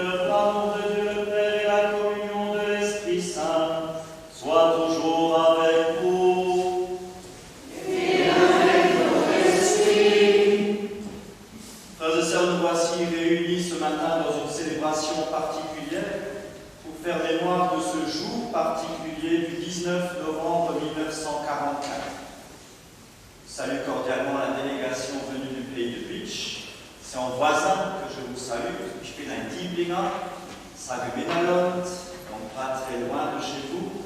le pardon de Dieu le Père et la communion de l'Esprit Saint soient toujours avec vous. Et avec votre esprit. Frères et sœurs, nous voici réunis ce matin dans une célébration particulière pour faire mémoire de ce jour particulier du 19 novembre 1944. Salut cordialement la délégation venue du pays de Bitsch. C'est en voisin que je vous salue. Ich bin ein Dieblinger, sage Benalot, donc pas très loin de chez vous.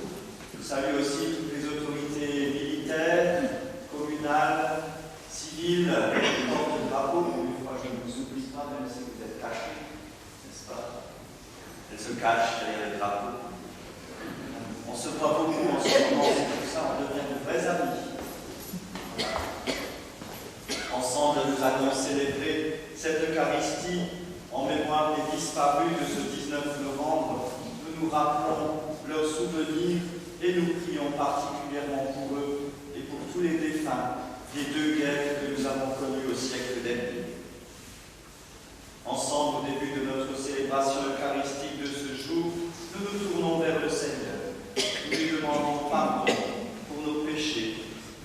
Je salue aussi toutes les autorités militaires, communales, civiles, qui portent le drapeau. Une fois, je ne vous oublie pas, même si vous êtes cachés, n'est-ce pas? Elles se cachent derrière les drapeaux. On se voit beaucoup en ce moment, c'est pour ça on devient de vrais amis. Ensemble, nous allons célébrer cette Eucharistie en mémoire des disparus de ce 19 novembre. Nous nous rappelons leurs souvenirs et nous prions particulièrement pour eux et pour tous les défunts des deux guerres que nous avons connues au siècle dernier. Ensemble, au début de notre célébration eucharistique de ce jour, nous nous tournons vers le Seigneur. Nous lui demandons pardon pour nos péchés,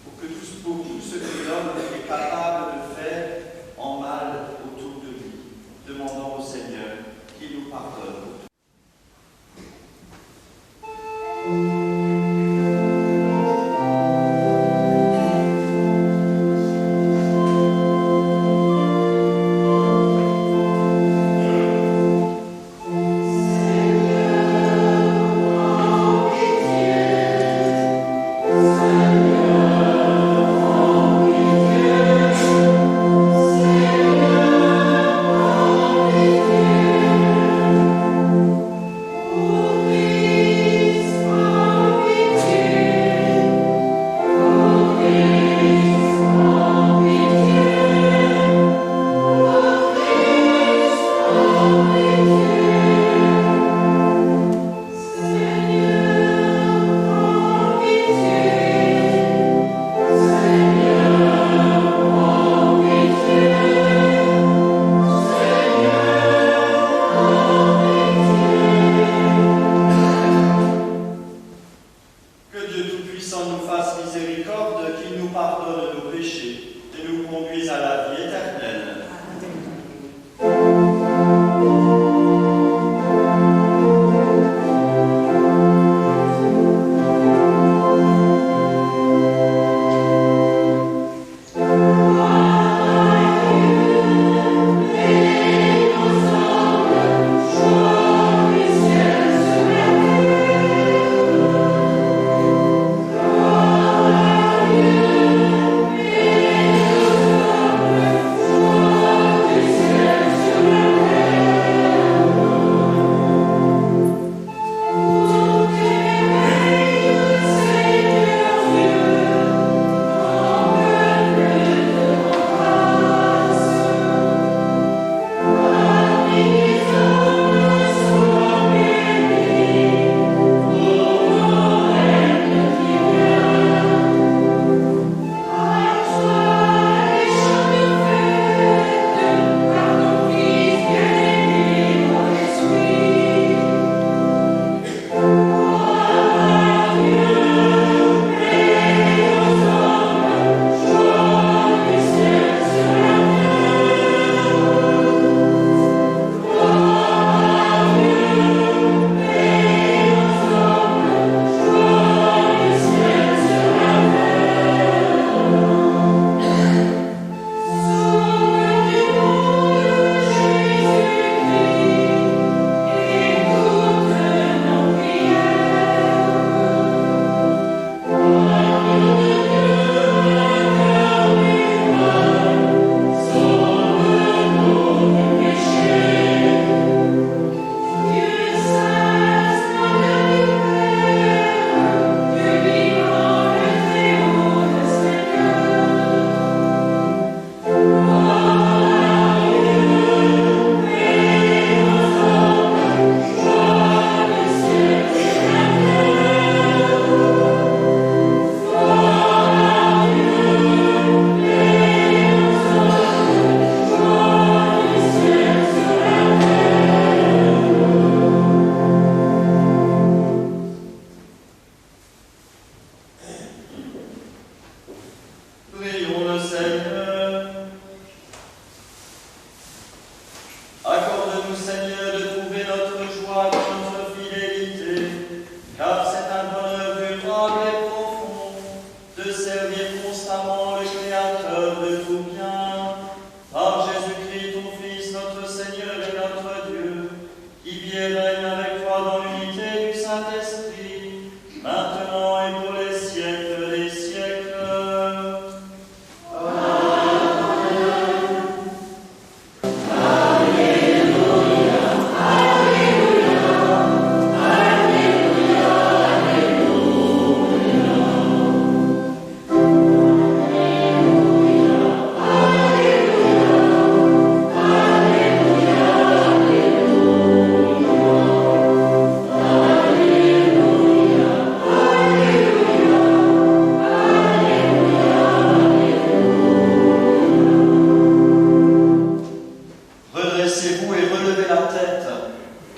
pour tout ce que l'homme est capable de faire en mal autour de lui. Demandons au Seigneur qu'il nous pardonne.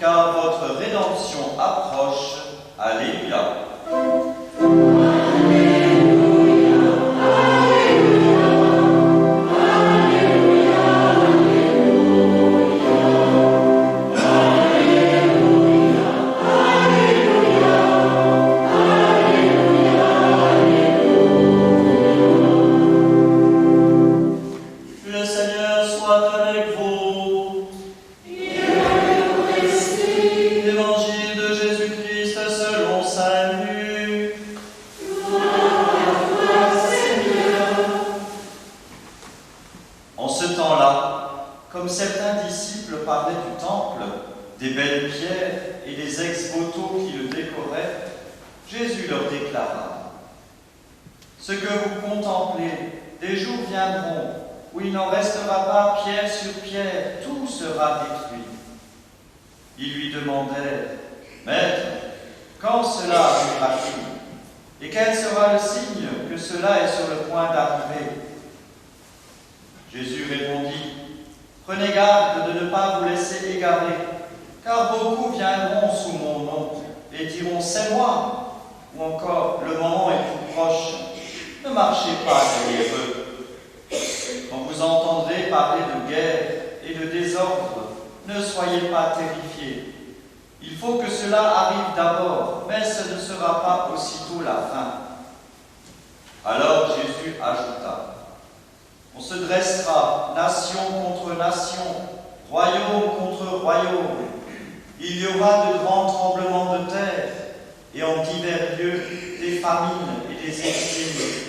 car votre rédemption approche. Alléluia. Le Seigneur soit avec vous. Évangile de Jésus-Christ selon saint Luc. En ce temps-là, comme certains disciples parlaient du temple, des belles pierres et des ex-voto qui le décoraient, Jésus leur déclara : Ce que vous contemplez, des jours viendront où il n'en restera pas pierre sur pierre, tout sera détruit. Ils lui demandèrent : Maître, quand cela arrivera-t-il ? Et quel sera le signe que cela est sur le point d'arriver ? Jésus répondit : Prenez garde de ne pas vous laisser égarer, car beaucoup viendront sous mon nom et diront : C'est moi, ou encore le moment est tout proche. Ne marchez pas derrière eux. Quand vous entendrez parler de guerre et de désordre, ne soyez pas terrifiés. Il faut que cela arrive d'abord, mais ce ne sera pas aussitôt la fin. Alors Jésus ajouta : On se dressera nation contre nation, royaume contre royaume. Il y aura de grands tremblements de terre, et en divers lieux des famines et des épidémies.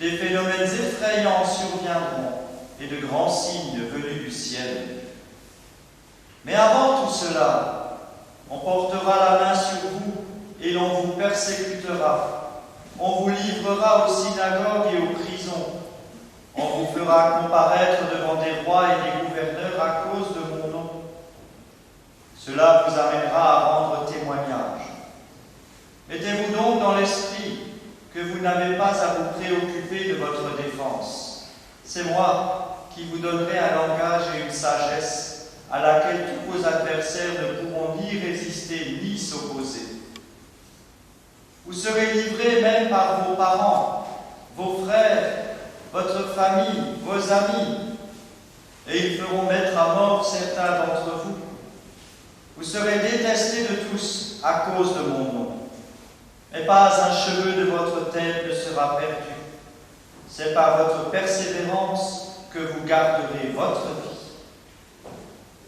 Des phénomènes effrayants surviendront, et de grands signes venus du ciel. Mais avant tout cela, on portera la main sur vous, et l'on vous persécutera. On vous livrera aux synagogues et aux prisons. On vous fera comparaître devant des rois et des gouverneurs à cause de mon nom. Cela vous amènera à rendre témoignage. Mettez-vous donc dans l'esprit que vous n'avez pas à vous préoccuper de votre défense. C'est moi qui vous donnerai un langage et une sagesse à laquelle tous vos adversaires ne pourront ni résister ni s'opposer. Vous serez livrés même par vos parents, vos frères, votre famille, vos amis, et ils feront mettre à mort certains d'entre vous. Vous serez détestés de tous à cause de mon nom. Mais pas un cheveu de votre tête ne sera perdu. C'est par votre persévérance que vous garderez votre vie.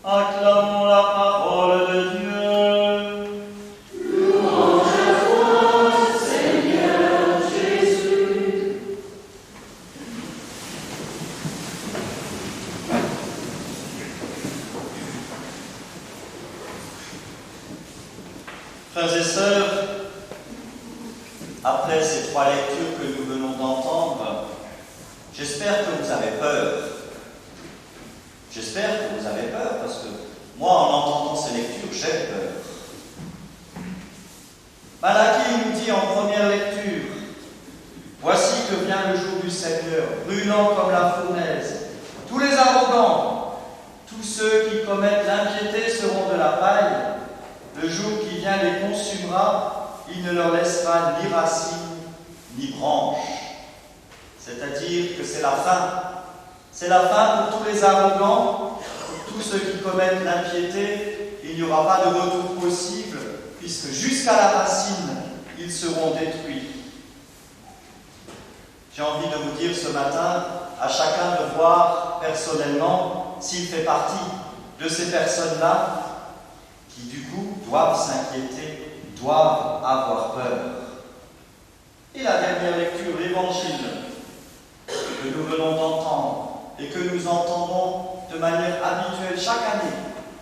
Acclamons la parole de Dieu. Louange à toi, Seigneur Jésus. Frères et sœurs, après ces trois lectures que nous venons d'entendre, j'espère que vous avez peur. J'espère que vous avez peur, parce que moi, en entendant ces lectures, j'ai peur. Malachie nous dit en première lecture : Voici que vient le jour du Seigneur, brûlant comme la fournaise. Tous les arrogants, tous ceux qui commettent l'impiété seront de la paille. Le jour qui vient les consumera. Il ne leur laissera ni racines, ni branches. C'est-à-dire que c'est la fin. C'est la fin pour tous les arrogants, pour tous ceux qui commettent l'impiété. Il n'y aura pas de retour possible, puisque jusqu'à la racine, ils seront détruits. J'ai envie de vous dire ce matin, à chacun de voir personnellement s'il fait partie de ces personnes-là qui, du coup, doivent s'inquiéter, doivent avoir peur. Et la dernière lecture, l'Évangile, que nous venons d'entendre et que nous entendons de manière habituelle chaque année,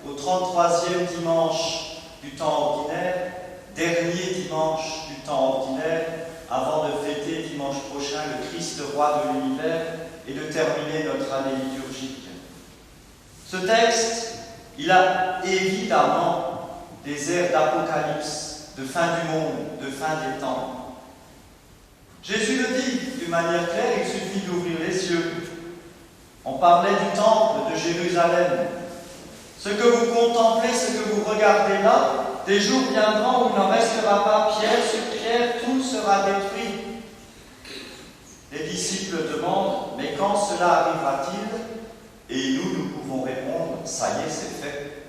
au 33e dimanche du temps ordinaire, dernier dimanche du temps ordinaire, avant de fêter dimanche prochain le Christ roi de l'univers et de terminer notre année liturgique. Ce texte, il a évidemment des airs d'Apocalypse, de fin du monde, de fin des temps. Jésus le dit d'une manière claire, il suffit d'ouvrir les yeux. On parlait du temple de Jérusalem. Ce que vous contemplez, ce que vous regardez là, des jours viendront où il n'en restera pas pierre sur pierre, tout sera détruit. Les disciples demandent, mais quand cela arrivera-t-il? Et nous pouvons répondre, ça y est, c'est fait.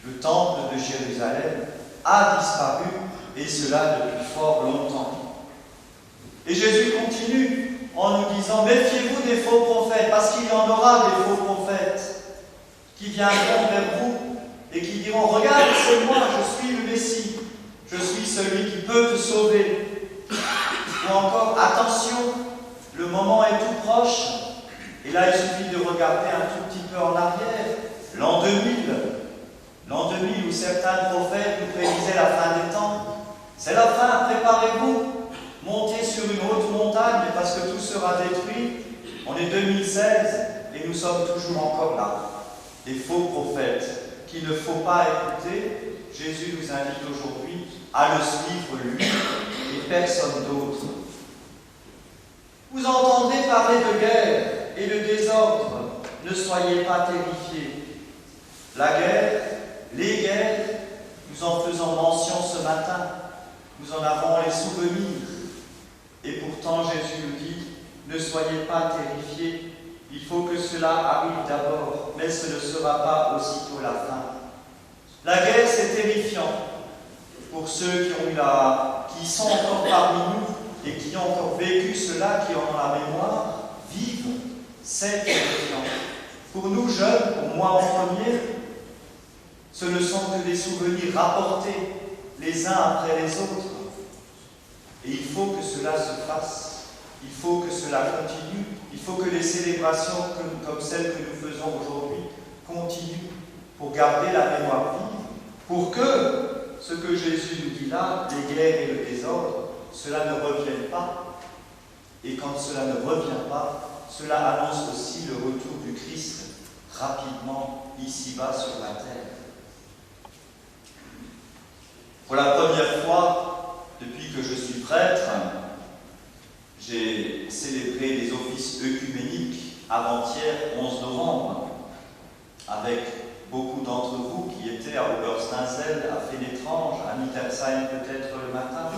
Le temple de Jérusalem a disparu, et cela depuis fort longtemps. Et Jésus continue en nous disant, méfiez-vous des faux prophètes, parce qu'il y en aura des faux prophètes qui viendront vers vous et qui diront, regarde, c'est moi, je suis le Messie, je suis celui qui peut te sauver. Ou encore, attention, le moment est tout proche, et là il suffit de regarder un tout petit peu en arrière, l'an 2000 où certains prophètes nous prédisaient la fin des temps. C'est la fin, préparez-vous, montez sur une haute montagne, parce que tout sera détruit. On est 2016 et nous sommes toujours encore là. Des faux prophètes qu'il ne faut pas écouter. Jésus nous invite aujourd'hui à le suivre, lui, et personne d'autre. Vous entendez parler de guerre et de désordre, ne soyez pas terrifiés. La guerre, les guerres, nous en faisons mention ce matin, nous en avons les souvenirs. Et pourtant Jésus nous dit, ne soyez pas terrifiés, il faut que cela arrive d'abord, mais ce ne sera pas aussitôt la fin. La guerre, c'est terrifiant pour ceux qui sont encore parmi nous et qui ont encore vécu cela, qui en ont la mémoire, vivre, c'est terrifiant. Pour nous jeunes, pour moi en premier, ce ne sont que des souvenirs rapportés les uns après les autres. Et il faut que cela se fasse. Il faut que cela continue. Il faut que les célébrations comme celles que nous faisons aujourd'hui continuent pour garder la mémoire vive, pour que ce que Jésus nous dit là, les guerres et le désordre, cela ne revienne pas. Et quand cela ne revient pas, cela annonce aussi le retour du Christ rapidement ici-bas sur la terre. Pour la première fois, depuis que je suis prêtre, j'ai célébré des offices œcuméniques avant-hier, 11 novembre, avec beaucoup d'entre vous qui étaient à Obersteinzell, à Fénétrange, à Mittersheim peut-être le matin.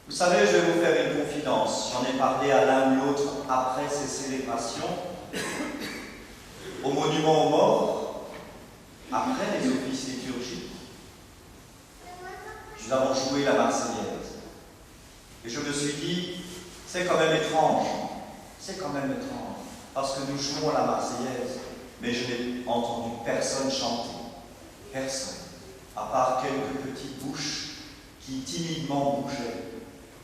Vous savez, je vais vous faire une confidence. J'en ai parlé à l'un ou l'autre après ces célébrations. Au monument aux morts, après les offices liturgiques, nous avons joué la Marseillaise. Et je me suis dit, c'est quand même étrange. C'est quand même étrange. Parce que nous jouons la Marseillaise, mais je n'ai entendu personne chanter. Personne. À part quelques petites bouches qui timidement bougeaient.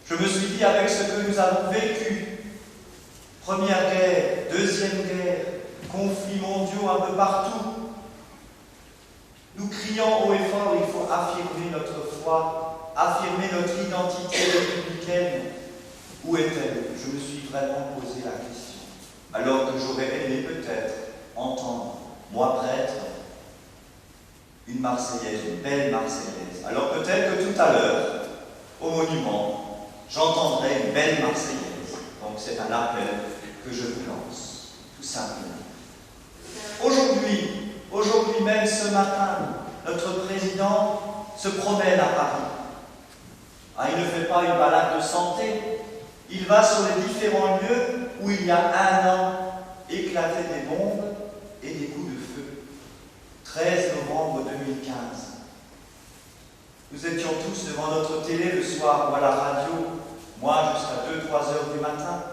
Je me suis dit, avec ce que nous avons vécu, première guerre, deuxième guerre, conflits mondiaux un peu partout, nous crions haut et fort, il faut affirmer notre foi, affirmer notre identité républicaine. Où est-elle? Je me suis vraiment posé la question. Alors que j'aurais aimé peut-être entendre, moi prêtre, une Marseillaise, une belle Marseillaise. Alors peut-être que tout à l'heure, au monument, j'entendrai une belle Marseillaise. Donc c'est un appel que je vous lance, tout simplement. Aujourd'hui même, ce matin, notre président se promène à Paris. Ah, il ne fait pas une balade de santé, il va sur les différents lieux où il y a un an éclataient des bombes et des coups de feu. 13 novembre 2015. Nous étions tous devant notre télé le soir ou à la radio, moi jusqu'à 2-3 heures du matin,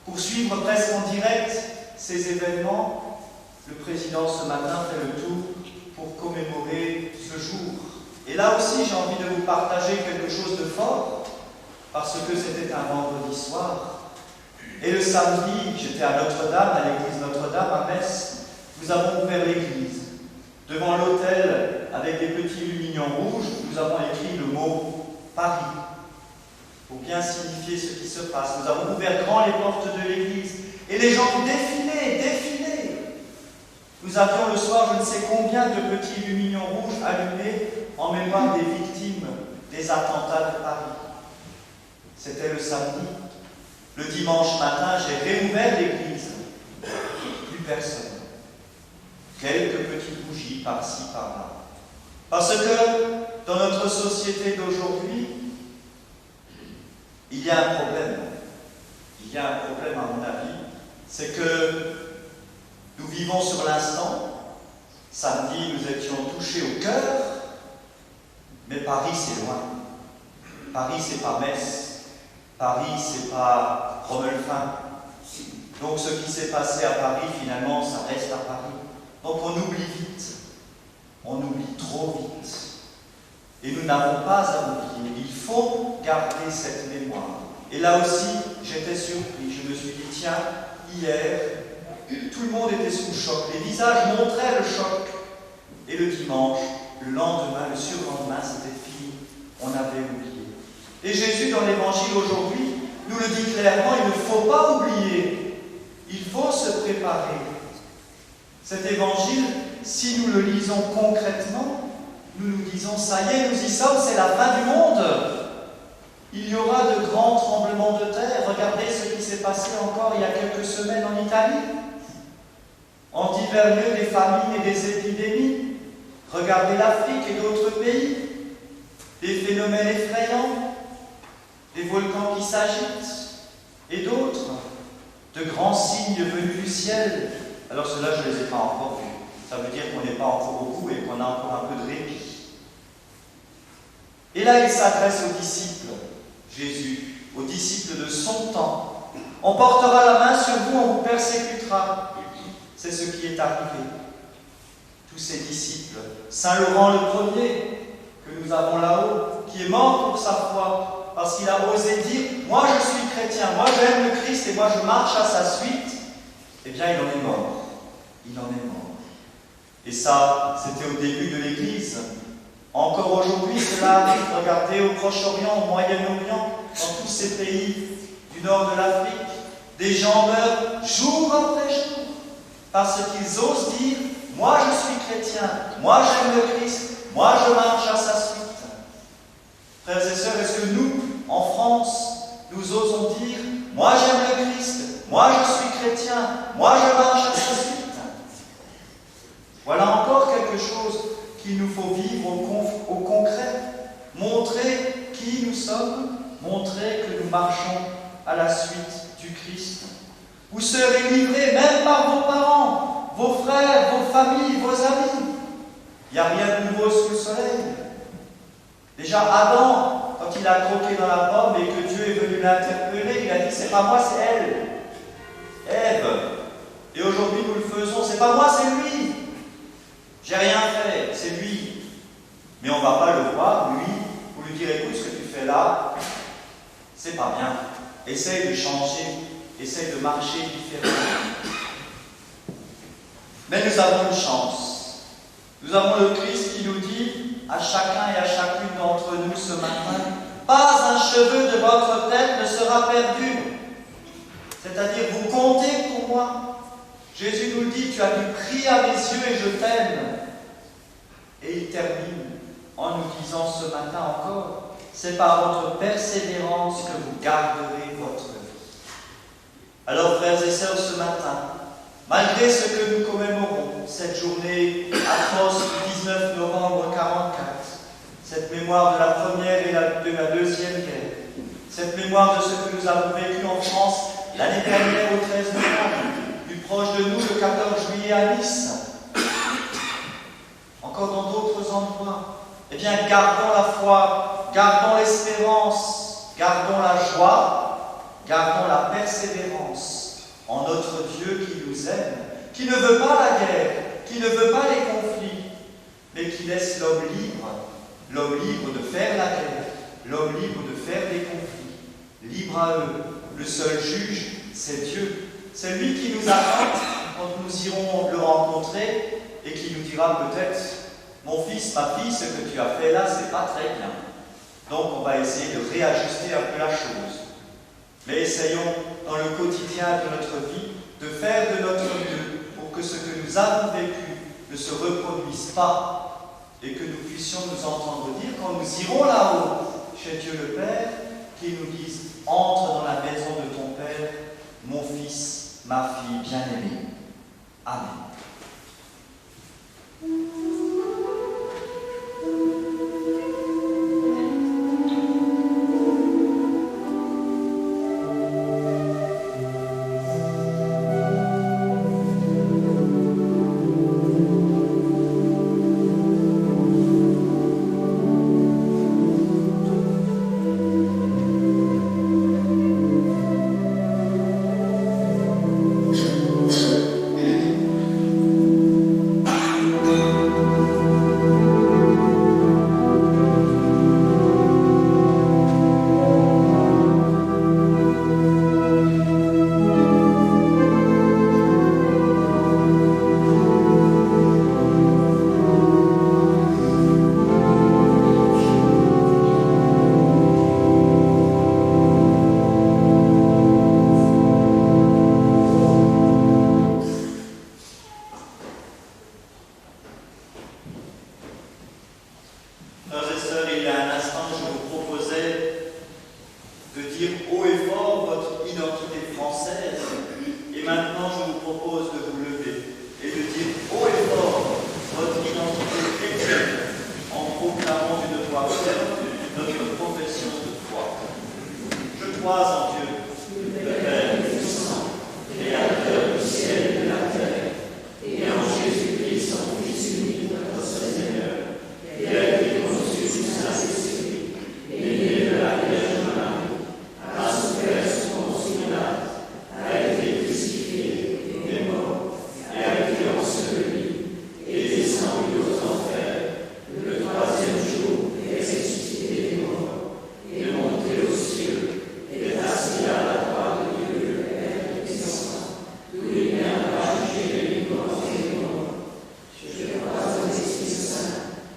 pour suivre presque en direct ces événements. Le président ce matin fait le tour pour commémorer ce jour. Et là aussi, j'ai envie de vous partager quelque chose de fort, parce que c'était un vendredi soir. Et le samedi, j'étais à Notre-Dame, à l'église Notre-Dame à Metz. Nous avons ouvert l'église. Devant l'autel, avec des petits lumignons rouges, nous avons écrit le mot Paris, pour bien signifier ce qui se passe. Nous avons ouvert grand les portes de l'église, et les gens défilaient. Nous avions le soir je ne sais combien de petits lumignons rouges allumés en mémoire des victimes des attentats de Paris. C'était le samedi. Le dimanche matin, j'ai réouvert l'église. Plus personne. quelques petites bougies par-ci, par-là. Parce que dans notre société d'aujourd'hui, il y a un problème. Il y a un problème, à mon avis, c'est que nous vivons sur l'instant. Samedi, nous étions touchés au cœur, mais Paris, c'est loin. Paris, c'est pas Metz. Paris, c'est pas Romelfin. Donc, ce qui s'est passé à Paris, finalement, ça reste à Paris. Donc, on oublie vite. On oublie trop vite. Et nous n'avons pas à oublier. Il faut garder cette mémoire. Et là aussi, j'étais surpris. Je me suis dit, tiens, hier, tout le monde était sous le choc. Les visages montraient le choc. Et le dimanche, le lendemain, le surlendemain, c'était fini. On avait oublié. Et Jésus, dans l'Évangile aujourd'hui, nous le dit clairement, il ne faut pas oublier. Il faut se préparer. Cet Évangile, si nous le lisons concrètement, nous nous disons, ça y est, nous y sommes, c'est la fin du monde. Il y aura de grands tremblements de terre. Regardez ce qui s'est passé encore il y a quelques semaines en Italie. En divers lieux, des famines et des épidémies. Regardez l'Afrique et d'autres pays. Des phénomènes effrayants, des volcans qui s'agitent, et d'autres. De grands signes venus du ciel. Alors ceux-là, je ne les ai pas encore vus. Ça veut dire qu'on n'est pas encore au bout et qu'on a encore un peu de répit. Et là, il s'adresse aux disciples, Jésus, aux disciples de son temps. On portera la main sur vous, on vous persécutera. C'est ce qui est arrivé. Tous ces disciples, Saint Laurent le premier, que nous avons là-haut, qui est mort pour sa foi, parce qu'il a osé dire, moi je suis chrétien, moi j'aime le Christ et moi je marche à sa suite, eh bien il en est mort. Il en est mort. Et ça, c'était au début de l'Église. Encore aujourd'hui, cela arrive. Regardez au Proche-Orient, au Moyen-Orient, dans tous ces pays du nord de l'Afrique, des gens meurent jour après jour, parce qu'ils osent dire, moi je suis chrétien, moi j'aime le Christ, moi je marche à sa suite. Frères et sœurs, est-ce que nous, en France, nous osons dire, moi j'aime le Christ, moi je suis chrétien, moi je marche à sa suite? Voilà encore quelque chose qu'il nous faut vivre au concret. Montrer qui nous sommes, montrer que nous marchons à la suite du Christ. Vous serez livrés même par vos parents, vos frères, vos familles, vos amis. Il n'y a rien de nouveau sous le soleil. Déjà Adam, quand il a croqué dans la pomme et que Dieu est venu l'interpeller, il a dit, c'est pas moi, c'est elle. Ève. Et aujourd'hui nous le faisons, c'est pas moi, c'est lui. J'ai rien fait, c'est lui. Mais on ne va pas le voir, lui, pour lui dire, écoute, ce que tu fais là, c'est pas bien. Essaye de changer, essaye de marcher différemment. Mais nous avons une chance. Nous avons le Christ qui nous dit à chacun et à chacune d'entre nous ce matin, pas un cheveu de votre tête ne sera perdu. C'est-à-dire, vous comptez pour moi. Jésus nous dit, tu as du prix à mes yeux et je t'aime. Et il termine en nous disant ce matin encore, c'est par votre persévérance que vous garderez votre vie. Alors, frères et sœurs, ce matin, malgré ce que nous commémorons, cette journée atroce du 19 novembre 1944, cette mémoire de la première et de la deuxième guerre, cette mémoire de ce que nous avons vécu en France l'année dernière au 13 novembre, plus proche de nous le 14 juillet à Nice, encore dans d'autres endroits, eh bien, gardons la foi, gardons l'espérance, gardons la joie, gardons la persévérance en notre Dieu qui nous aime, qui ne veut pas la guerre, qui ne veut pas les conflits, mais qui laisse l'homme libre de faire la guerre, l'homme libre de faire des conflits, libre à eux. Le seul juge, c'est Dieu. C'est lui qui nous attend quand nous irons le rencontrer et qui nous dira peut-être, mon fils, ma fille, ce que tu as fait là, c'est pas très bien. Donc on va essayer de réajuster un peu la chose. Mais essayons dans le quotidien de notre vie de faire de notre mieux pour que ce que nous avons vécu ne se reproduise pas et que nous puissions nous entendre dire quand nous irons là-haut chez Dieu le Père, qu'il nous dise, entre dans la maison de ton Père, mon fils, ma fille bien-aimée. Amen. y a un instant, je vous proposais de dire haut et fort votre identité française. Et maintenant, je vous propose de vous lever et de dire haut et fort votre identité chrétienne en proclamant d'une voix ferme notre profession de foi. Je crois en Dieu, le Père puissant, Créateur du ciel et de la terre, et en Jésus-Christ, son Fils unique, notre Seigneur, qui a été conçu du Saint-Esprit, et né de la Vierge Marie, a souffert sous Ponce Pilate, a été crucifié, est mort, et a été enseveli, et descendu aux enfers, le troisième jour est ressuscité des morts, est monté aux cieux, est assis à la droite de Dieu, le Père puissant, d'où il viendra juger les vivants et les morts. Je crois au Esprit Saint,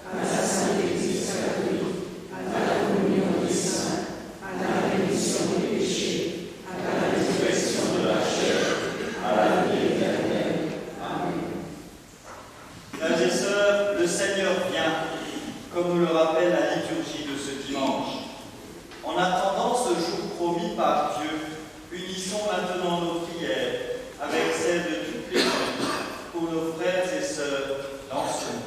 à la Sainte Église catholique, à la communion des saints, à la rémission des péchés, à la résurrection de la chair, à la vie éternelle. Amen. Frères et sœurs, le Seigneur vient, comme nous le rappelle la liturgie de ce dimanche. En attendant ce jour promis par Dieu, unissons maintenant nos prières avec celles de toutes les familles pour nos frères et sœurs dans ce monde.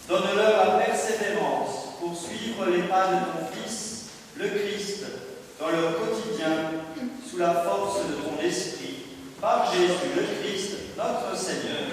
Donne-leur la persévérance pour suivre les pas de ton Fils, le Christ, dans leur quotidien, sous la force de ton esprit, par Jésus le Christ, notre Seigneur.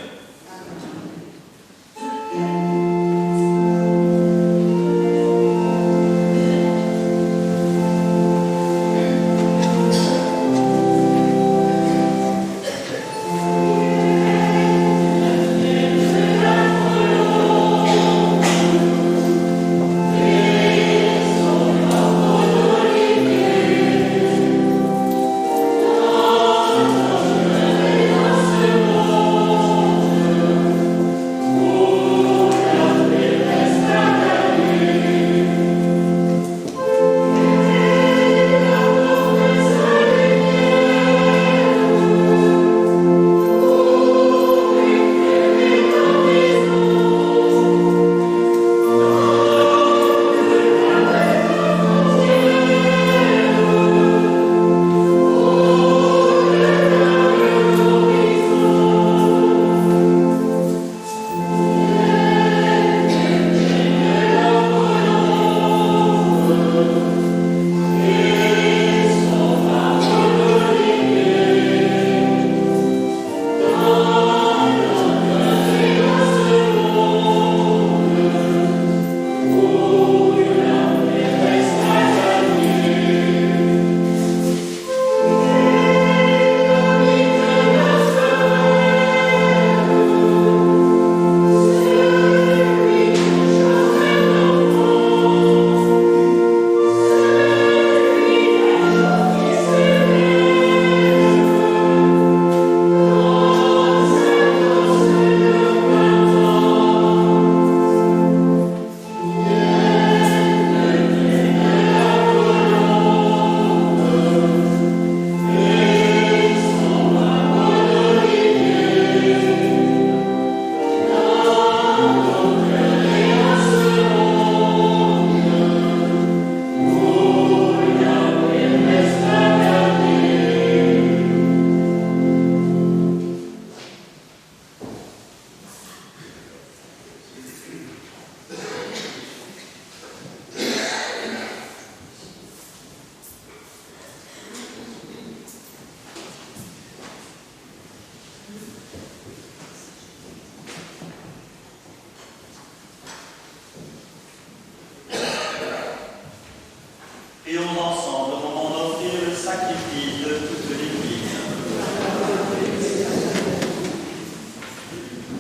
Prions ensemble au moment d'offrir le sacrifice de toute l'Église.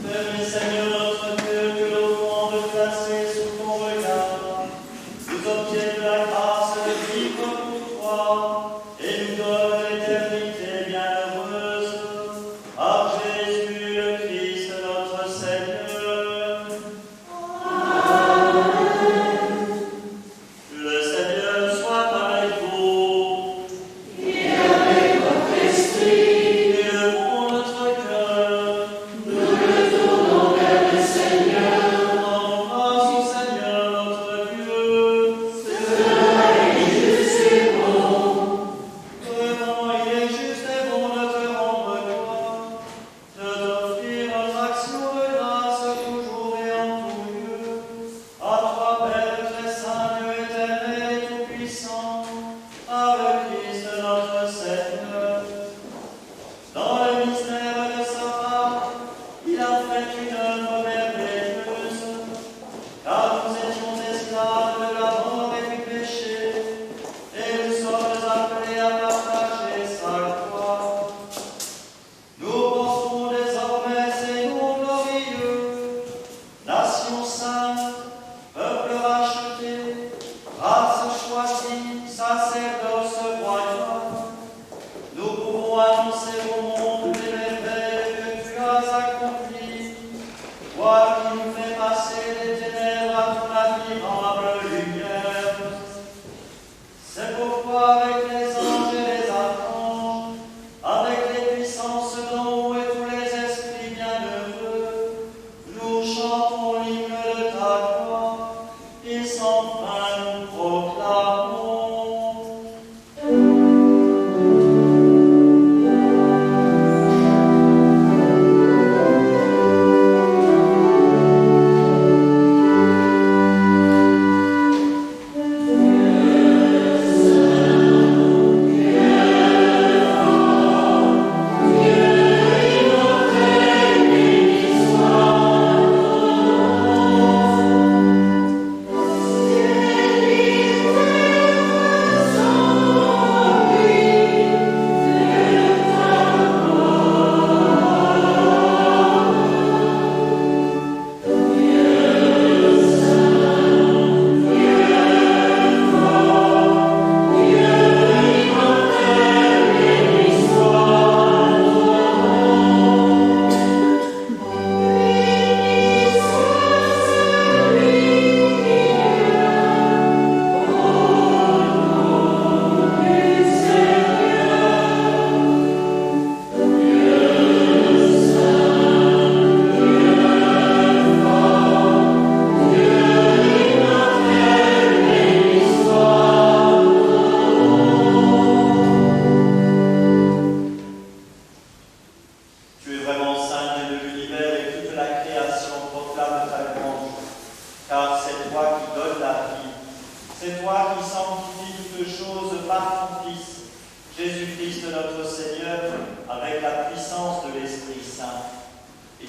Permets, Seigneur notre Dieu, que l'offrande placée sous ton regard nous obtienne la grâce de vivre pour toi et nous donne l'éternité bienheureuse. Par Jésus le Christ notre Seigneur. Le Seigneur soit avec vous. Et avec votre esprit. Élevons notre cœur. Nous le tournons vers le Seigneur. Rendons grâce au Seigneur notre Dieu. Cela est juste et bon. Vraiment, il est juste et bon de te rendre gloire, de t'offrir notre action de grâce toujours et en tout lieu. À toi, Père très saint, Dieu éternel et tout-puissant, par le Christ notre Seigneur. Dans le mystère de sa part, il a fait une œuvre merveilleuse, car nous étions esclaves de la mort et du péché, et nous sommes appelés à partager sa gloire. Nous portons désormais ces noms glorieux, nation sainte, peuple racheté, race choisie, sacerdoce royal. Nous pouvons annoncer au monde les merveilles que tu as accomplies, toi qui nous fais passer des ténèbres à ton admirable lumière. C'est pourquoi avec les anges et les archanges, avec les puissances d'en haut et tous les esprits bienheureux, nous chantons l'hymne de ta gloire et sans fin nous proclamons.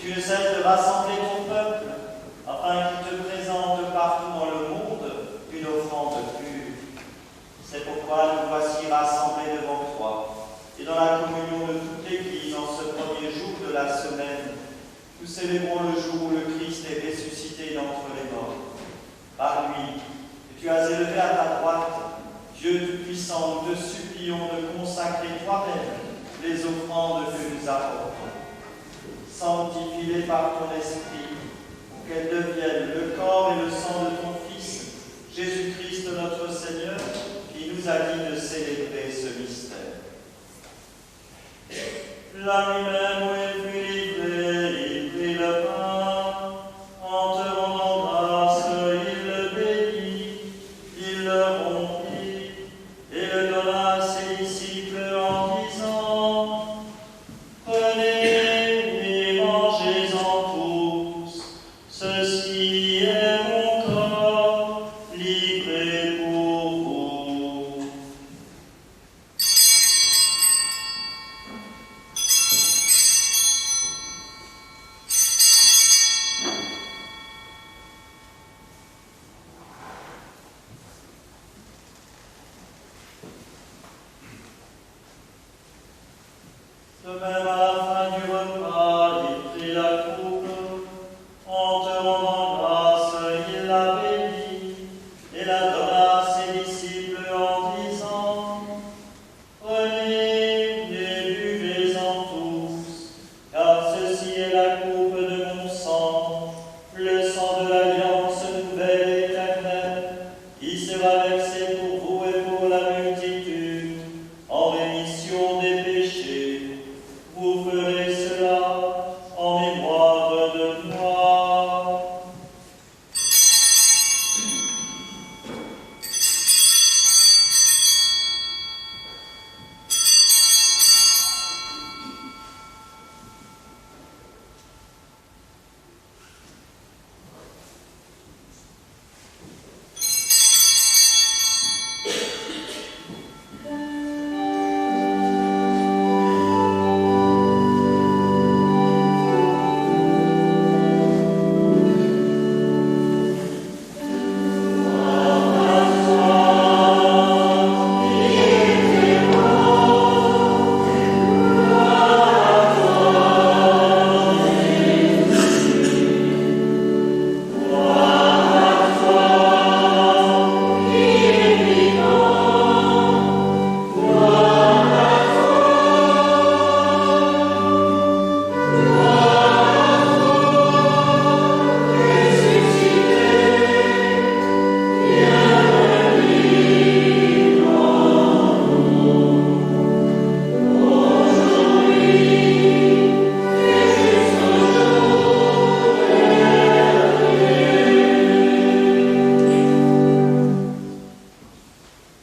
tu ne cesses de rassembler ton peuple, afin qu'il te présente partout dans le monde une offrande pure. C'est pourquoi nous voici rassemblés devant toi, et dans la communion de toute l'Église, en ce premier jour de la semaine, nous célébrons le jour où le Christ est ressuscité d'entre les morts. Par lui, que tu as élevé à ta droite, Dieu Tout-Puissant, nous te supplions de consacrer toi-même les offrandes que nous apportons. Sanctifie-les par ton esprit, pour qu'elles deviennent le corps et le sang de ton Fils, Jésus-Christ notre Seigneur, qui nous a dit de célébrer ce mystère. La nuit même où il fut livré, il prit le pain, en te rendant grâce, il le bénit, il le rompit, et le donna à ses disciples en disant, prenez et mangez-en tous, ceci est mon corps, livré pour vous. De même, à la fin du repas, il prit la coupe, en te rendant grâce, il la bénit, et la donna à ses disciples en disant, prenez et buvez-en tous, car ceci est la coupe de mon sang, le sang de l'alliance nouvelle et éternelle, qui sera versé pour vous et pour la multitude, en rémission des péchés. Vous ferez cela en mémoire de moi.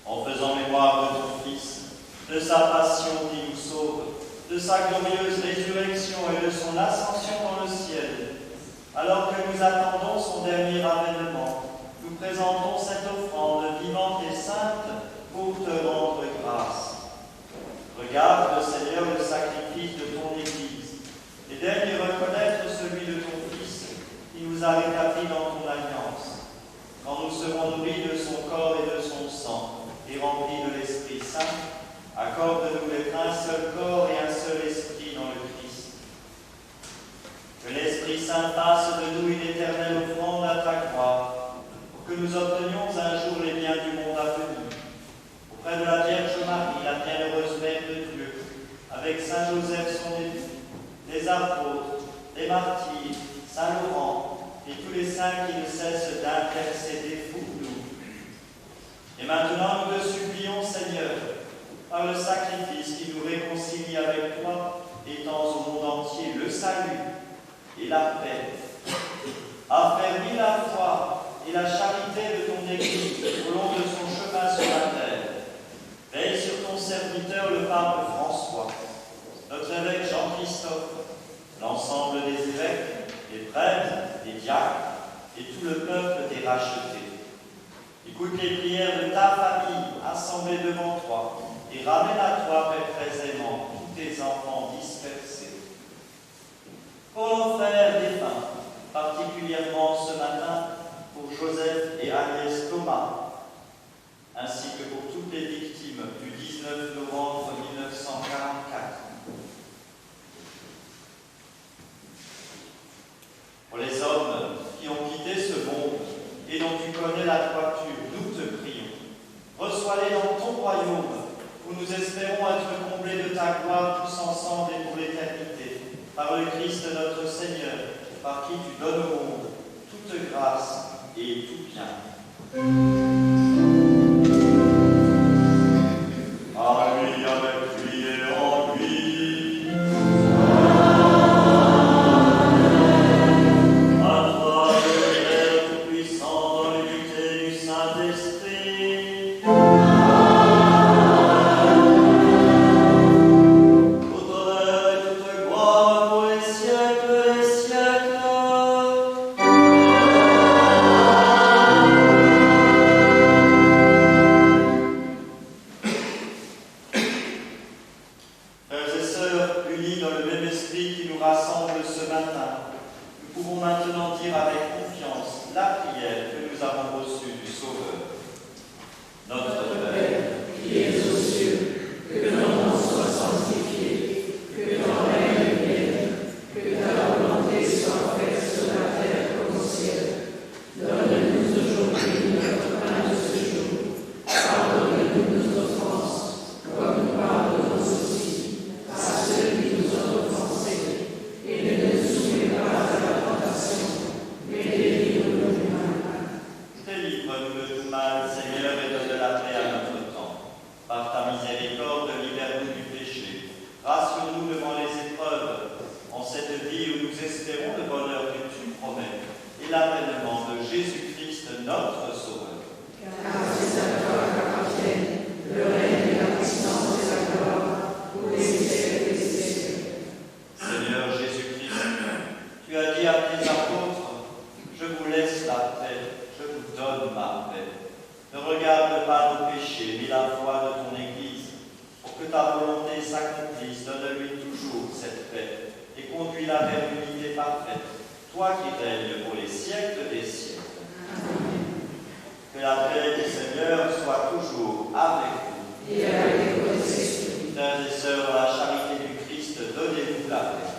En faisant mémoire de ton Fils, de sa passion qui nous sauve, de sa glorieuse résurrection et de son ascension dans le ciel, alors que nous attendons son dernier avènement, nous présentons cette offrande vivante et sainte pour te rendre grâce. Regarde, Seigneur, le sacrifice de ton Église, et daigne reconnaître celui de ton Fils, qui nous a rétablis dans ton alliance, quand nous serons nourris de son corps et de son sang, et remplis de l'Esprit Saint, accorde-nous d'être un seul corps et un seul esprit dans le Christ. Que l'Esprit Saint fasse de nous une éternelle offrande à ta gloire, pour que nous obtenions un jour les biens du monde à venir. Auprès de la Vierge Marie, la bienheureuse Mère de Dieu, avec Saint Joseph son époux, les apôtres, les martyrs, Saint Laurent et tous les saints qui ne cessent d'intercéder pour nous. Et maintenant, nous te supplions, Seigneur, par le sacrifice qui nous réconcilie avec toi, étends au monde entier le salut et la paix. Affermis la foi et la charité de ton Église au long de son chemin sur la terre. Veille sur ton serviteur, le pape François, notre évêque Jean-Christophe, l'ensemble des évêques, des prêtres, des diacres et tout le peuple des rachetés. Écoute les prières de ta famille assemblée devant toi et ramène à toi, Père très aimant, tous tes enfants dispersés. Pour nos frères défunts, particulièrement ce matin pour Joseph et Agnès Thomas, ainsi que pour toutes les victimes du 19 novembre 1944. Pour les hommes qui ont quitté ce monde et dont tu connais la droiture, nous te prions. Reçois-les dans ton royaume, où nous espérons être comblés de ta gloire tous ensemble et pour l'éternité, par le Christ notre Seigneur, par qui tu donnes au monde toute grâce et tout bien. À lui, avec lui et en lui. À toi, le Père tout-puissant, dans l'unité du Saint-Esprit. Toute honneur et toute gloire pour les siècles des siècles. Frères et sœurs, unis dans le même esprit qui nous rassemble ce matin, nous pouvons maintenant dire avec confiance la prière que nous avons reçue du Sauveur. Notre Père, qui es aux cieux, que ton nom soit sanctifié, que ton règne vienne, que ta volonté soit faite sur la terre comme au ciel. Donne-nous aujourd'hui notre pain de ce jour. Pardonne-nous nos offenses, comme nous pardonnons aussi à ceux qui nous ont offensés. Et ne nous soumets pas à la tentation, mais délivre-nous du mal. délivre-nous de tout mal, Seigneur, et donne la paix à notre temps. Par ta miséricorde, libère-nous du péché. Rassure-nous devant les épreuves, en cette vie où nous espérons le bonheur que tu promets, et l'avènement de Jésus-Christ, notre Sauveur. Car c'est à toi qu'appartiennent le règne et la puissance et la gloire pour les siècles des siècles. Seigneur Jésus-Christ, tu as dit à tes apôtres, je vous laisse la paix, je vous donne ma paix. Ne regarde pas nos péchés, mais la foi de ton Église. Pour que ta volonté s'accomplisse, donne-lui toujours cette paix et conduis-la vers l'unité parfaite, toi qui règnes pour les siècles des siècles. Que la paix du Seigneur soit toujours avec vous. Et avec votre esprit. Frères et sœurs, dans la charité du Christ, donnez-vous la paix.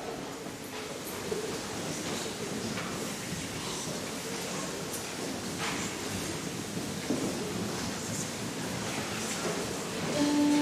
Amen.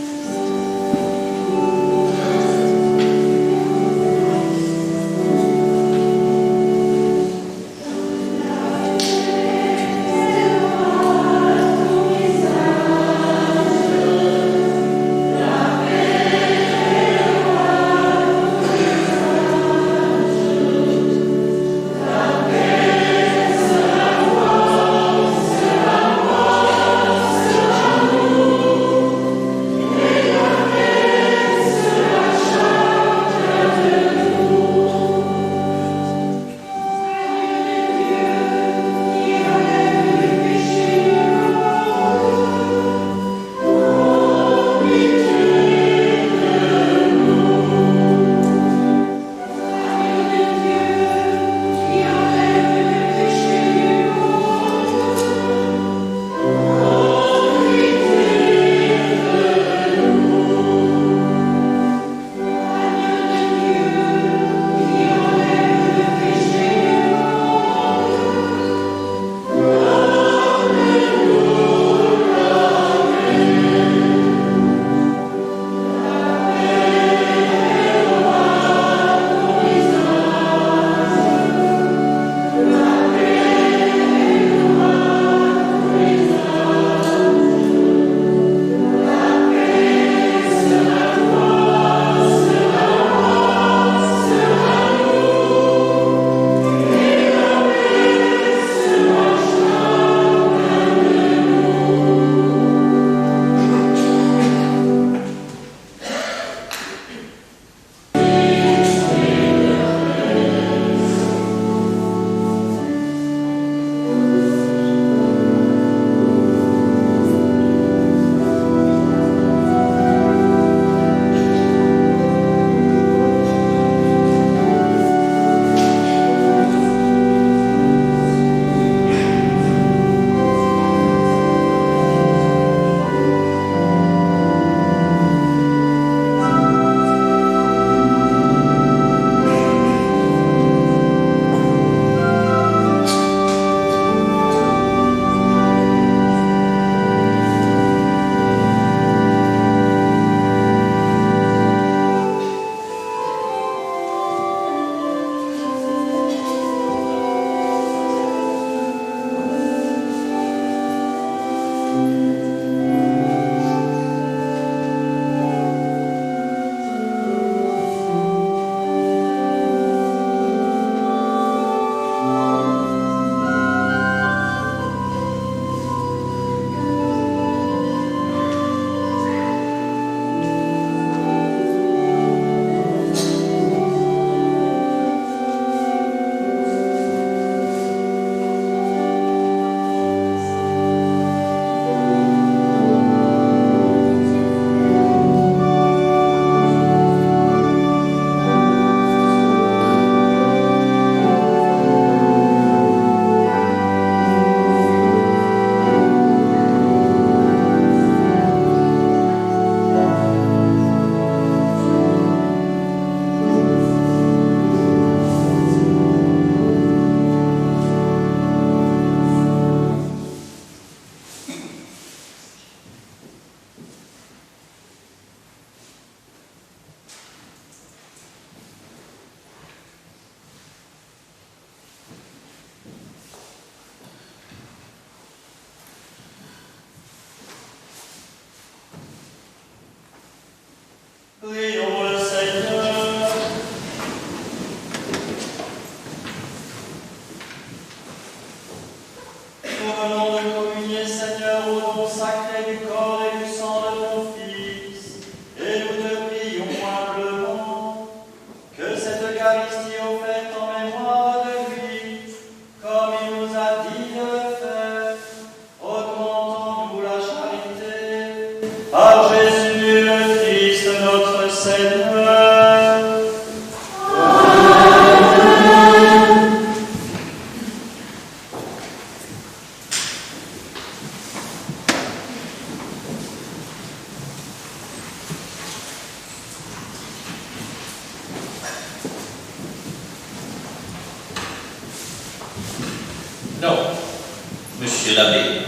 l'abbé,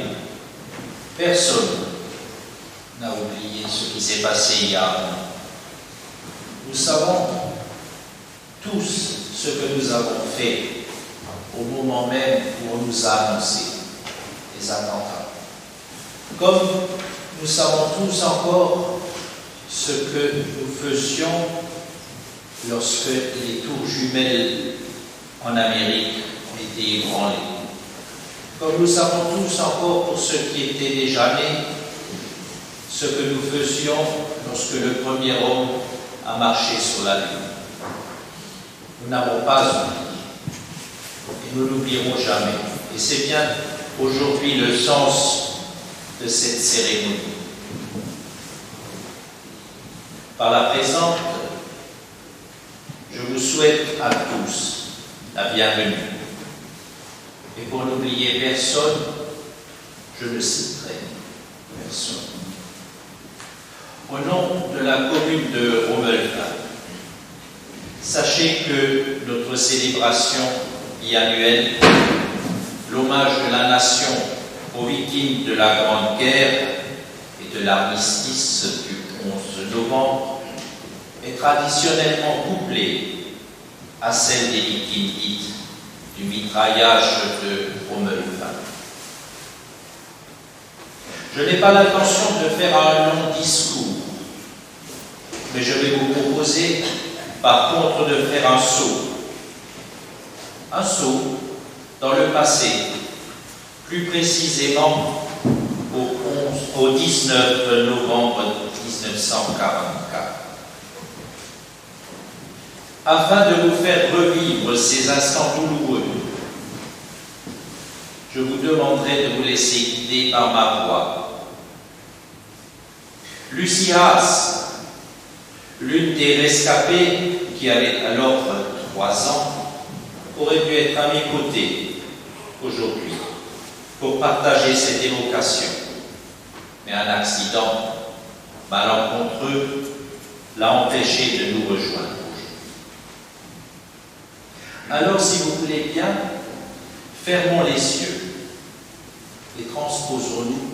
personne n'a oublié ce qui s'est passé il y a un an. Nous savons tous ce que nous avons fait au moment même où on nous a annoncé les attentats. Comme nous savons tous encore ce que nous faisions lorsque les tours jumelles en Amérique ont été ébranlées. Comme nous savons tous encore, pour ceux qui étaient déjà nés, ce que nous faisions lorsque le premier homme a marché sur la Lune. Nous n'avons pas oublié et nous n'oublierons jamais. Et c'est bien aujourd'hui le sens de cette cérémonie. Par la présente, je vous souhaite à tous la bienvenue. Et pour n'oublier personne, je ne citerai personne. Au nom de la commune de Romelin, sachez que notre célébration biannuelle, l'hommage de la nation aux victimes de la Grande Guerre et de l'armistice du 11 novembre, est traditionnellement couplée à celle des victimes dites du mitraillage de Romelin. Je n'ai pas l'intention de faire un long discours, mais je vais vous proposer par contre de faire un saut dans le passé, plus précisément au 19 novembre 1944. Afin de vous faire revivre ces instants douloureux, je vous demanderai de vous laisser guider par ma voix. Lucie Haas, l'une des rescapées qui avait alors 3 ans, aurait pu être à mes côtés aujourd'hui pour partager cette évocation. Mais un accident malencontreux l'a empêché de nous rejoindre. Alors, si vous voulez bien, fermons les yeux et transposons-nous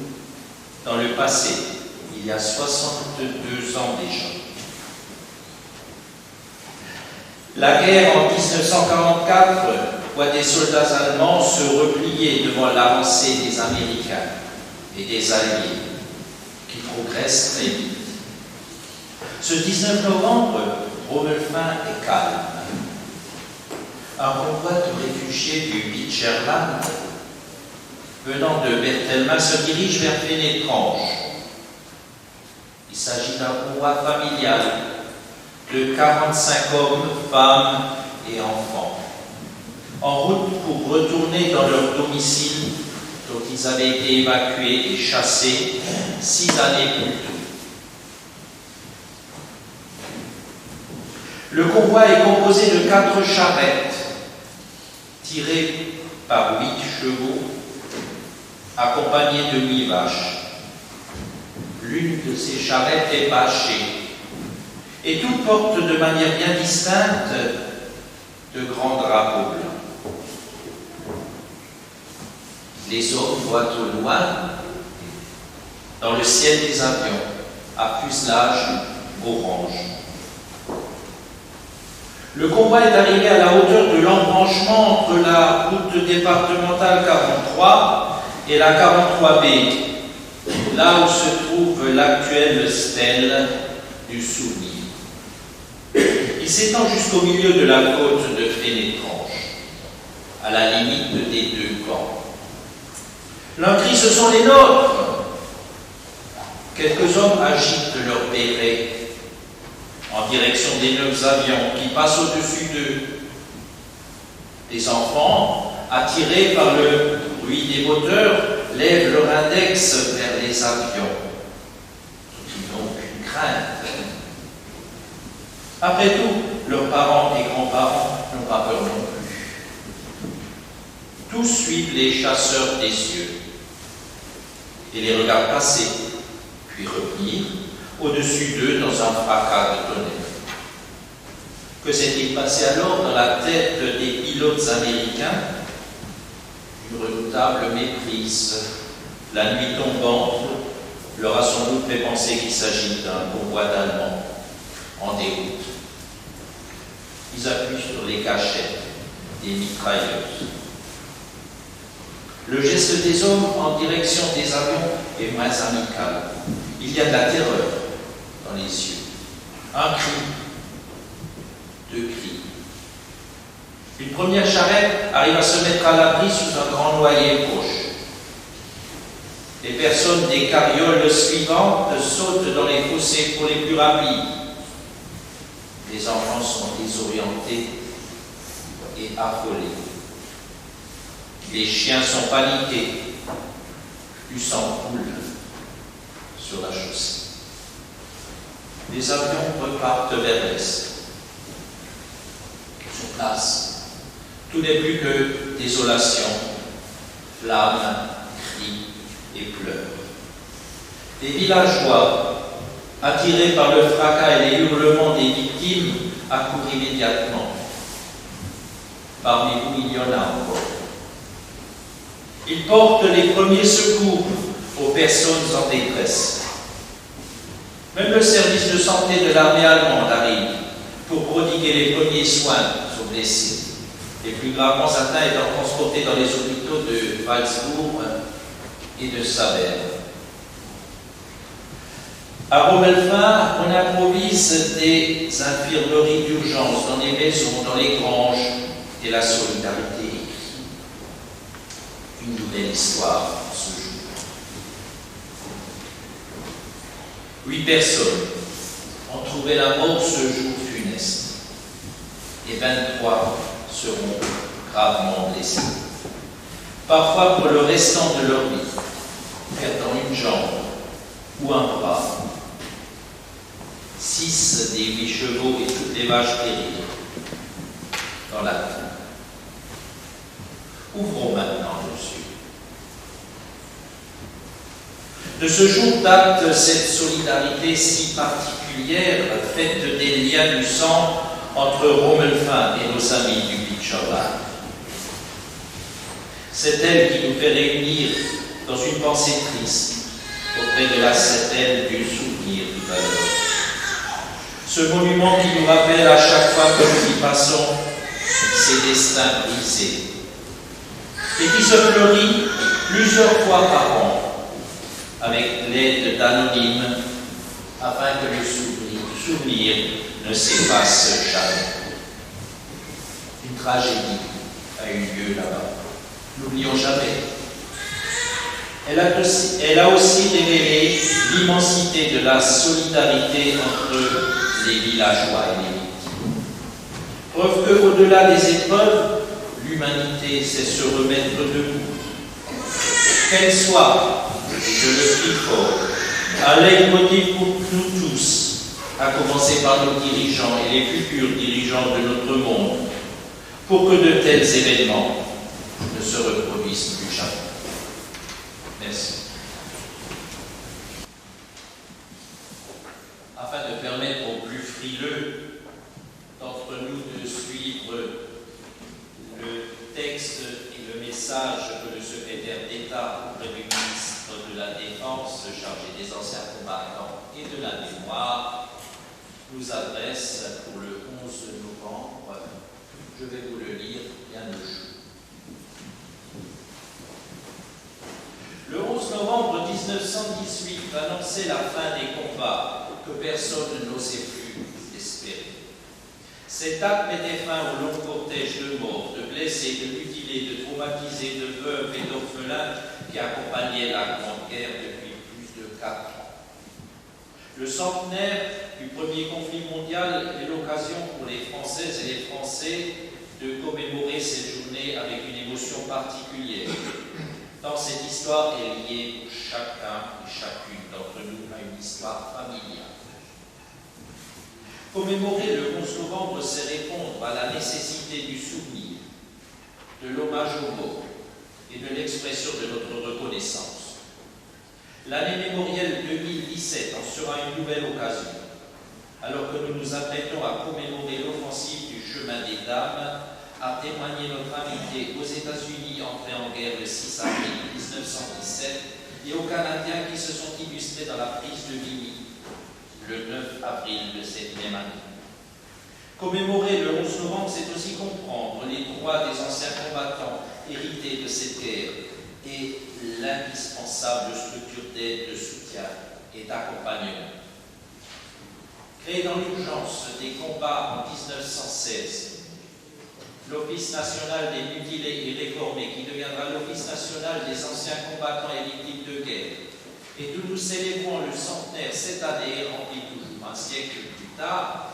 dans le passé, il y a 62 ans déjà. La guerre en 1944 voit des soldats allemands se replier devant l'avancée des Américains et des Alliés, qui progressent très vite. Ce 19 novembre, Romelin est calme. Un convoi de réfugiés du Beecherland, venant de Berthelma, se dirige vers Fénétrange. Il s'agit d'un convoi familial de 45 hommes, femmes et enfants, en route pour retourner dans leur domicile dont ils avaient été évacués et chassés 6 années plus tôt. Le convoi est composé de 4 charrettes tirées par 8 chevaux, accompagnées de 8 vaches. L'une de ces charrettes est bâchée, et toutes portent de manière bien distincte de grands drapeaux blancs. Les hommes voient au loin, dans le ciel des avions, à fuselage orange. Le convoi est arrivé à la hauteur de l'embranchement entre la route départementale 43 et la 43B, là où se trouve l'actuelle stèle du souvenir. Il s'étend jusqu'au milieu de la côte de Fénétrange, à la limite des 2 camps. L'un crie: ce sont les nôtres! Quelques hommes agitent leur béret en direction des 9 avions qui passent au-dessus d'eux. Les enfants, attirés par le bruit des moteurs, lèvent leur index vers les avions. Ils n'ont aucune crainte. Après tout, leurs parents et grands-parents n'ont pas peur non plus. Tous suivent les chasseurs des cieux et les regardent passer, puis revenir au-dessus d'eux dans un fracas de tonnerre. Que s'est-il passé alors dans la tête des pilotes américains? une redoutable méprise. La nuit tombante leur a sans doute fait penser qu'il s'agit d'un convoi d'Allemands en déroute. Ils appuient sur les gâchettes des mitrailleuses. Le geste des hommes en direction des avions est moins amical. Il y a de la terreur dans les yeux. Un cri, deux cris. Une première charrette arrive à se mettre à l'abri sous un grand noyer proche. Les personnes des carrioles suivantes sautent dans les fossés pour les plus rapides. Les enfants sont désorientés et affolés. Les chiens sont paniqués. Du sang coule sur la chaussée. Les avions repartent vers l'est. Sur place, tout n'est plus que désolation, flammes, cris et pleurs. Les villageois, attirés par le fracas et les hurlements des victimes, accourent immédiatement. Parmi vous, il y en a encore. Ils portent les premiers secours aux personnes en détresse. Même le service de santé de l'armée allemande arrive pour prodiguer les premiers soins aux blessés. Les plus gravement atteints étant transportés dans les hôpitaux de Walsbourg et de Saverne. À Romelfin, on improvise des infirmeries d'urgence dans les maisons, dans les granges, et la solidarité écrit. Une nouvelle histoire ce jour. 8 personnes ont trouvé la mort ce jour funeste, et 23 seront gravement blessés. Parfois pour le restant de leur vie, perdant une jambe ou un bras. 6 des 8 chevaux et toutes les vaches périrent dans la terre. Ouvrons maintenant nos yeux. De ce jour date cette solidarité si particulière, faite des liens du sang entre Romelfin et nos amis du Bitchowa. C'est elle qui nous fait réunir dans une pensée triste auprès de la septaine du souvenir du Valeur. Ce monument qui nous rappelle à chaque fois que nous y passons ces destins brisés et qui se fleurit plusieurs fois par an avec l'aide d'anonymes afin que le souvenir ne s'efface jamais. Une tragédie a eu lieu là-bas. N'oublions jamais. Elle a aussi révélé l'immensité de la solidarité entre les villageois et les victimes. Preuve qu'au-delà des épreuves, l'humanité sait se remettre debout. Qu'elle soit, je le crie fort, un leitmotiv pour nous tous, à commencer par nos dirigeants et les futurs dirigeants de notre monde, pour que de tels événements ne se reproduisent plus jamais. Merci. Afin de permettre aux plus frileux d'entre nous de suivre le texte et le message que le secrétaire d'État auprès du ministre de la Défense, chargé des anciens combattants et de la mémoire, nous adresse pour le 11 novembre. Je vais vous le lire bien au jour. Le 11 novembre 1918 annonçait la fin des combats que personne n'osait plus espérer. Cet acte mettait fin au long cortège de morts, de blessés, de mutilés, de traumatisés, de veuves et d'orphelins qui accompagnaient la Grande Guerre depuis plus de 4 ans. Le centenaire du premier conflit mondial est l'occasion pour les Françaises et les Français de commémorer cette journée avec une émotion particulière. Tant cette histoire est liée pour chacun et chacune d'entre nous à une histoire familiale. Commémorer le 11 novembre, c'est répondre à la nécessité du souvenir, de l'hommage aux morts et de l'expression de notre reconnaissance. L'année mémorielle 2017 en sera une nouvelle occasion, alors que nous nous apprêtons à commémorer l'offensive du chemin des Dames a témoigné notre amitié aux États-Unis entrés en guerre le 6 avril 1917 et aux Canadiens qui se sont illustrés dans la prise de Vigny le 9 avril de cette même année. Commémorer le 11 novembre, c'est aussi comprendre les droits des anciens combattants hérités de cette guerre et l'indispensable structure d'aide, de soutien et d'accompagnement. Créé dans l'urgence des combats en 1916, l'Office national des mutilés et réformés, qui deviendra l'Office national des anciens combattants et victimes de guerre, et d'où nous célébrons le centenaire cette année, remplit toujours un siècle plus tard,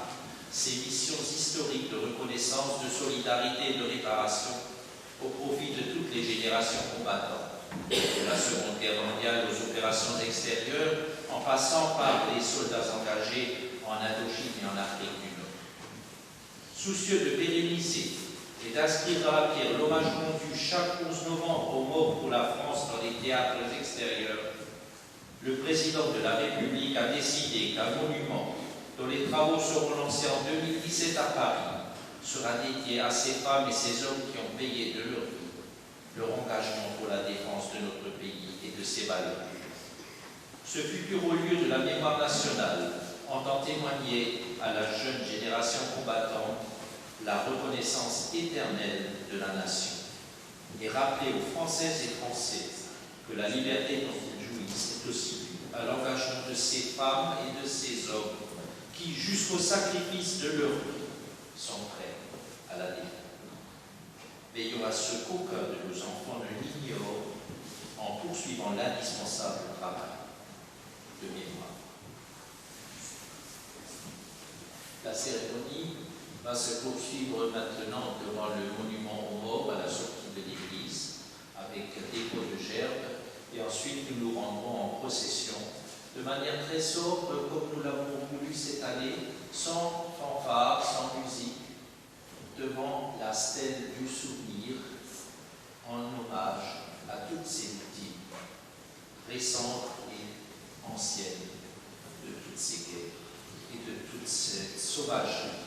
ses missions historiques de reconnaissance, de solidarité et de réparation au profit de toutes les générations combattantes, de la Seconde Guerre mondiale aux opérations extérieures, en passant par les soldats engagés en Indochine et en Afrique du Nord. Soucieux de pérenniser et d'inscrire dans la pierre l'hommage rendu chaque 11 novembre aux morts pour la France dans les théâtres extérieurs, le président de la République a décidé qu'un monument dont les travaux seront lancés en 2017 à Paris sera dédié à ces femmes et ces hommes qui ont payé de leur vie leur engagement pour la défense de notre pays et de ses valeurs. Ce futur haut lieu de la mémoire nationale entend témoigner à la jeune génération combattante la reconnaissance éternelle de la nation et rappeler aux Françaises et Français que la liberté dont ils jouissent est aussi due à l'engagement de ces femmes et de ces hommes qui, jusqu'au sacrifice de leur vie, sont prêts à la défendre. Veillons à ce qu'aucun de nos enfants ne l'ignore en poursuivant l'indispensable travail de mémoire. La cérémonie va se poursuivre maintenant devant le monument aux morts à la sortie de l'église avec dépôt de gerbes et ensuite nous nous rendrons en procession de manière très sobre comme nous l'avons voulu cette année, sans fanfare, sans musique, devant la stèle du souvenir en hommage à toutes ces victimes récentes et anciennes de toutes ces guerres et de toute cette sauvagerie